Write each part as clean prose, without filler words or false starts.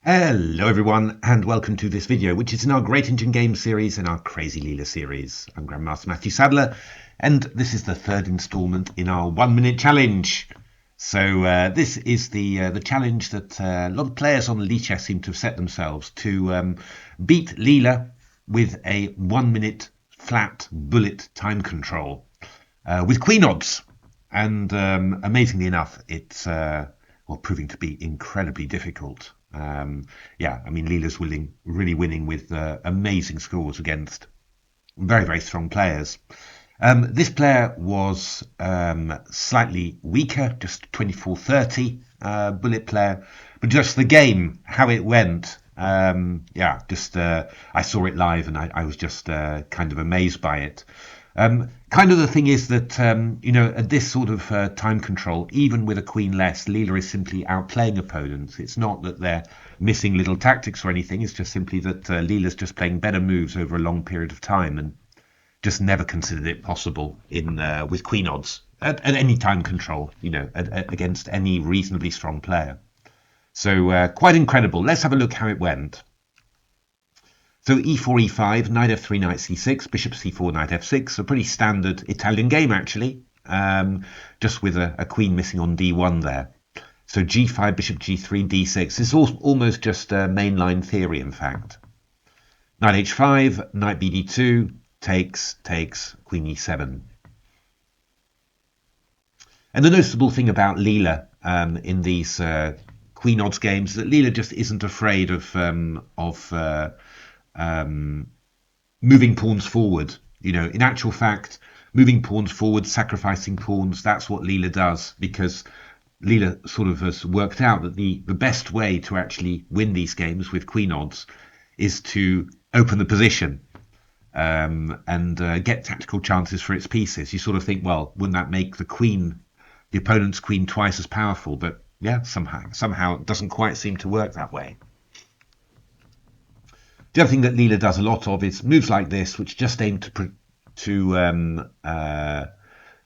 Hello everyone and welcome to this video, which is in our Great Indian Games series and our Crazy Leela series. I'm Grandmaster Matthew Sadler and this is the third instalment in our 1 minute challenge. So this is the challenge that a lot of players on Lichess seem to have set themselves to beat Leela with a 1 minute flat bullet time control with queen odds. And amazingly enough, it's proving to be incredibly difficult. Leela's really winning with amazing scores against very, very strong players. This player was slightly weaker, just 24-30 bullet player, but just the game, how it went, I saw it live and I was just kind of amazed by it. Kind of the thing is that, at this sort of time control, even with a queen less, Leela is simply outplaying opponents. It's not that they're missing little tactics or anything. It's just simply that Leela's just playing better moves over a long period of time and just never considered it possible with queen odds at any time control, against any reasonably strong player. So quite incredible. Let's have a look how it went. So e4, e5, knight f3, knight c6, bishop c4, knight f6, a pretty standard Italian game actually, just with a queen missing on d1 there. So g5, bishop g3, d6, it's almost just mainline theory in fact. Knight h5, knight bd2, takes, queen e7. And the noticeable thing about Leela in these queen odds games is that Leela just isn't afraid of moving pawns forward. In actual fact, moving pawns forward, sacrificing pawns, that's what Leela does, because Leela sort of has worked out that the best way to actually win these games with queen odds is to open the position and get tactical chances for its pieces. You sort of think, well, wouldn't that make the opponent's queen twice as powerful? But yeah, somehow it doesn't quite seem to work that way. The other thing that Leela does a lot of is moves like this, which just aim to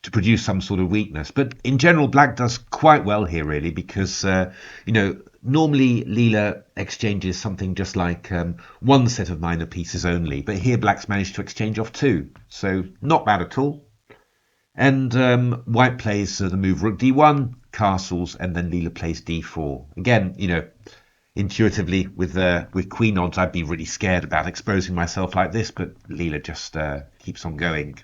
produce some sort of weakness. But in general, Black does quite well here, really, because normally Leela exchanges something just like one set of minor pieces only, but here Black's managed to exchange off two, so not bad at all. And White plays the move rook d1, castles, and then Leela plays d4. Again, intuitively, with queen odds, I'd be really scared about exposing myself like this, but Leela just keeps on going.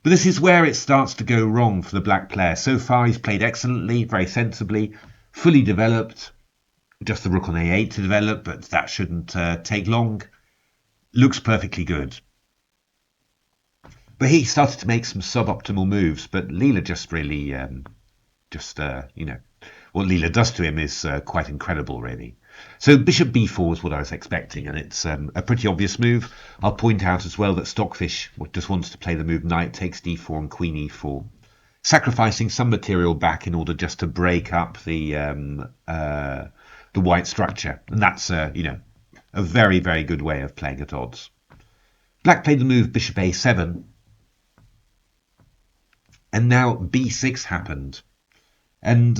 But this is where it starts to go wrong for the black player. So far, he's played excellently, very sensibly, fully developed. Just the rook on a8 to develop, but that shouldn't take long. Looks perfectly good. But he started to make some suboptimal moves, but Leela just really, what Leela does to him is quite incredible, really. So bishop b4 is what I was expecting, and it's a pretty obvious move. I'll point out as well that Stockfish just wants to play the move knight takes d4 and queen e4, sacrificing some material back in order just to break up the white structure. And that's, a very, very good way of playing at odds. Black played the move bishop a7, and now b6 happened. And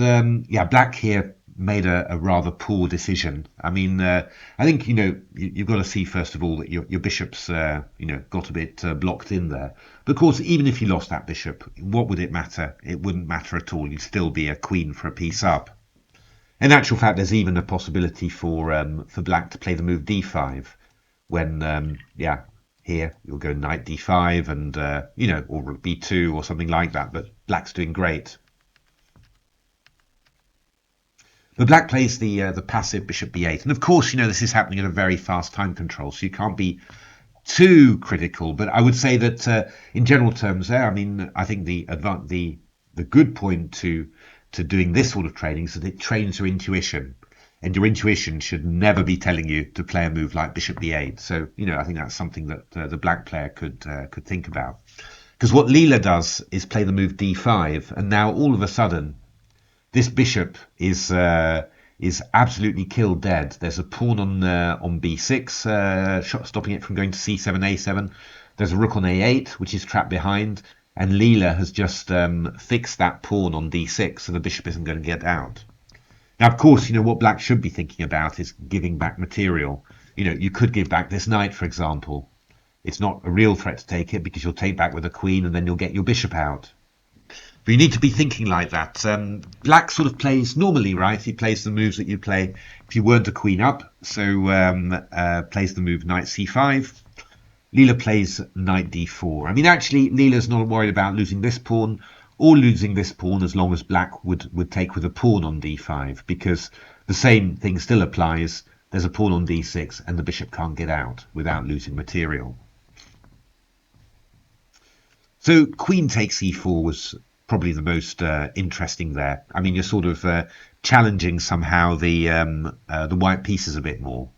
Black here made a rather poor decision. I mean, I think you've got to see first of all that your bishop's got a bit blocked in there. But of course, even if you lost that bishop, what would it matter? It wouldn't matter at all. You'd still be a queen for a piece up. In actual fact, there's even a possibility for Black to play the move d5 when here you'll go knight d5 and or rook b2 or something like that. But Black's doing great. But Black plays the passive bishop b8. And of course, this is happening at a very fast time control, so you can't be too critical. But I would say that in general terms there, I think the good point to doing this sort of training is that it trains your intuition. And your intuition should never be telling you to play a move like bishop b8. So, I think that's something that the black player could think about. Because what Leela does is play the move d5, and now all of a sudden, this bishop is absolutely killed dead. There's a pawn on b6, stopping it from going to c7, a7. There's a rook on a8, which is trapped behind. And Leela has just fixed that pawn on d6, so the bishop isn't going to get out. Now, of course, what black should be thinking about is giving back material. You could give back this knight, for example. It's not a real threat to take it because you'll take back with a queen and then you'll get your bishop out. But you need to be thinking like that. Black sort of plays normally, right? He plays the moves that you play if you weren't a queen up. So plays the move knight c5. Leela plays knight d4. I mean, actually, Leela's not worried about losing this pawn or losing this pawn as long as black would take with a pawn on d5, because the same thing still applies. There's a pawn on d6 and the bishop can't get out without losing material. So queen takes e4 was probably the most interesting there. I mean, you're sort of challenging somehow the white pieces a bit more.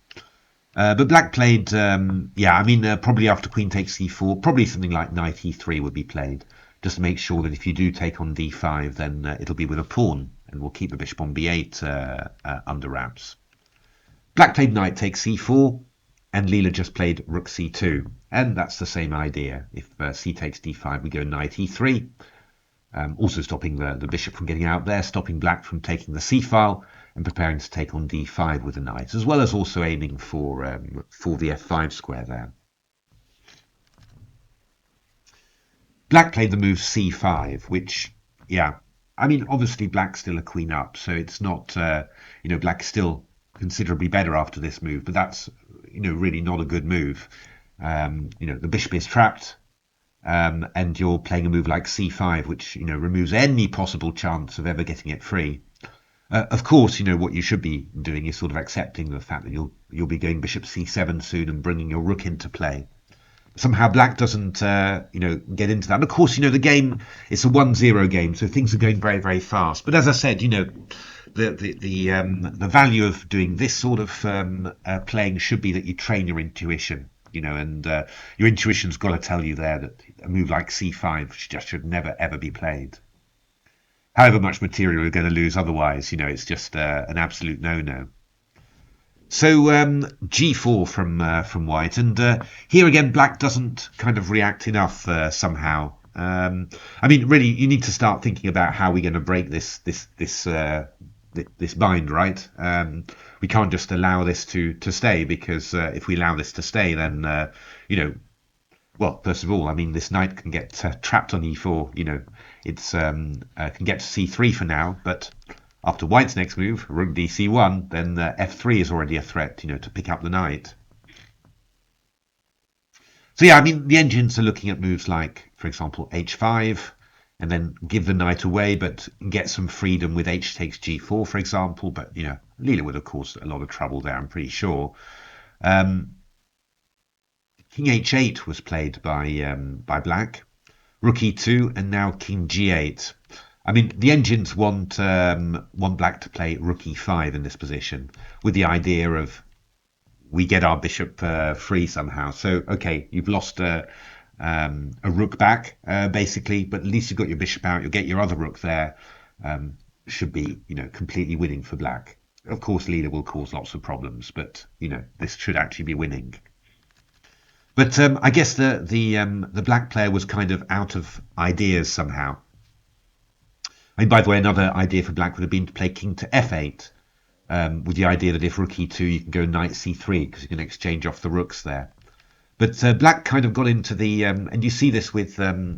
But black played, probably after queen takes c4, probably something like knight e3 would be played, just to make sure that if you do take on d5, then it'll be with a pawn, and we'll keep the bishop on b8 under wraps. Black played knight takes c4, and Leela just played rook c2, and that's the same idea. If c takes d5, we go knight e3, also stopping the bishop from getting out there, stopping black from taking the c-file, and preparing to take on d5 with a knight, as well as also aiming for the f5 square there. Black played the move c5, which, I mean, obviously black's still a queen up, so it's not, black's still considerably better after this move, but that's, really not a good move. The bishop is trapped, and you're playing a move like c5, which, removes any possible chance of ever getting it free. Of course, what you should be doing is sort of accepting the fact that you'll be going bishop c7 soon and bringing your rook into play. Somehow black doesn't, get into that. And of course, the game, it's a 1-0 game, so things are going very, very fast. But as I said, the value of doing this sort of playing should be that you train your intuition, and your intuition's got to tell you there that a move like c5 just should never, ever be played. However much material you're going to lose otherwise, it's just an absolute no-no. So g4 from white, and here again black doesn't kind of react enough somehow. I mean, really, you need to start thinking about how we're going to break this bind, right? We can't just allow this to stay, because if we allow this to stay, then well, first of all, I mean, this knight can get trapped on e4. It's can get to c3 for now, but after white's next move, rook dc1, then f3 is already a threat, to pick up the knight. So yeah, I mean, the engines are looking at moves like, for example, h5, and then give the knight away, but get some freedom with h takes g4, for example. But, Leela would have caused a lot of trouble there, I'm pretty sure. King h8 was played by black, rook e2, and now king g8. I mean, the engines want black to play rook e5 in this position, with the idea of we get our bishop free somehow. So, okay, you've lost a rook back, basically, but at least you've got your bishop out. You'll get your other rook there. Should be, completely winning for black. Of course, Leela will cause lots of problems, but, this should actually be winning. But I guess the black player was kind of out of ideas somehow. I mean, by the way, another idea for black would have been to play king to f8, with the idea that if rook e2, you can go knight c3, because you can exchange off the rooks there. But black kind of got into the, and you see this with games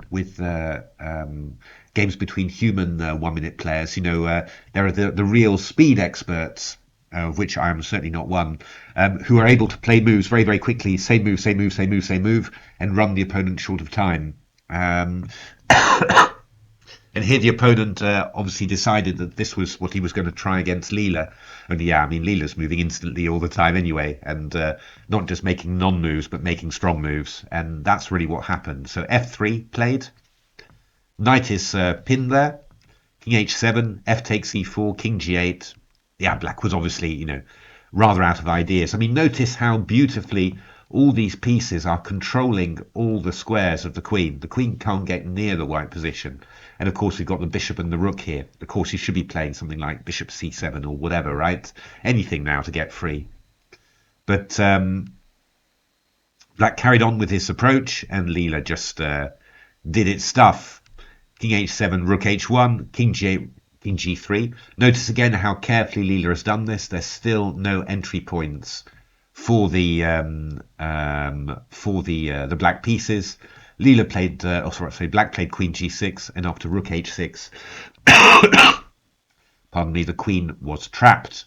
between human 1-minute players. There are the real speed experts, of which I am certainly not one, who are able to play moves very, very quickly, same move, same move, same move, same move, and run the opponent short of time. And here the opponent obviously decided that this was what he was going to try against Leela. Only, I mean, Leela's moving instantly all the time anyway, and not just making non-moves, but making strong moves. And that's really what happened. So f3 played. Knight is pinned there. King h7, f takes e4, king g8. Yeah, black was obviously, rather out of ideas. I mean, notice how beautifully all these pieces are controlling all the squares of the queen. The queen can't get near the white position. And of course, we've got the bishop and the rook here. Of course, you should be playing something like bishop c7 or whatever, right? Anything now to get free. But black carried on with his approach, and Leela just did its stuff. King h7, rook h1, king g8, Queen g3. Notice again how carefully Leela has done this. There's still no entry points for the black pieces. Leela played, Black played Queen g6, and after Rook h6, pardon me, the Queen was trapped,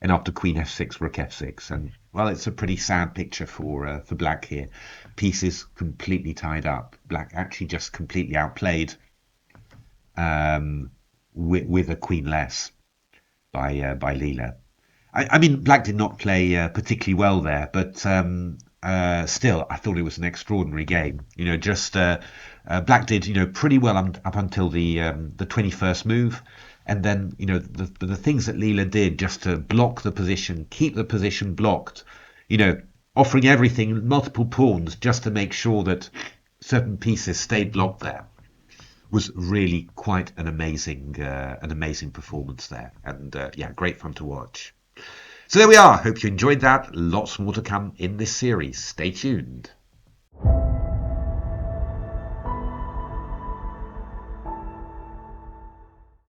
and after Queen f6, Rook f6, and well, it's a pretty sad picture for Black here. Pieces completely tied up. Black actually just completely outplayed. With a queen less by Leela. I mean, Black did not play particularly well there, but still, I thought it was an extraordinary game. Black did pretty well up until the 21st move, and then the things that Leela did just to block the position, keep the position blocked, offering everything, multiple pawns, just to make sure that certain pieces stayed blocked there, was really quite an amazing performance there, and yeah, great fun to watch. So there we are. Hope you enjoyed that. Lots more to come in this series. Stay tuned.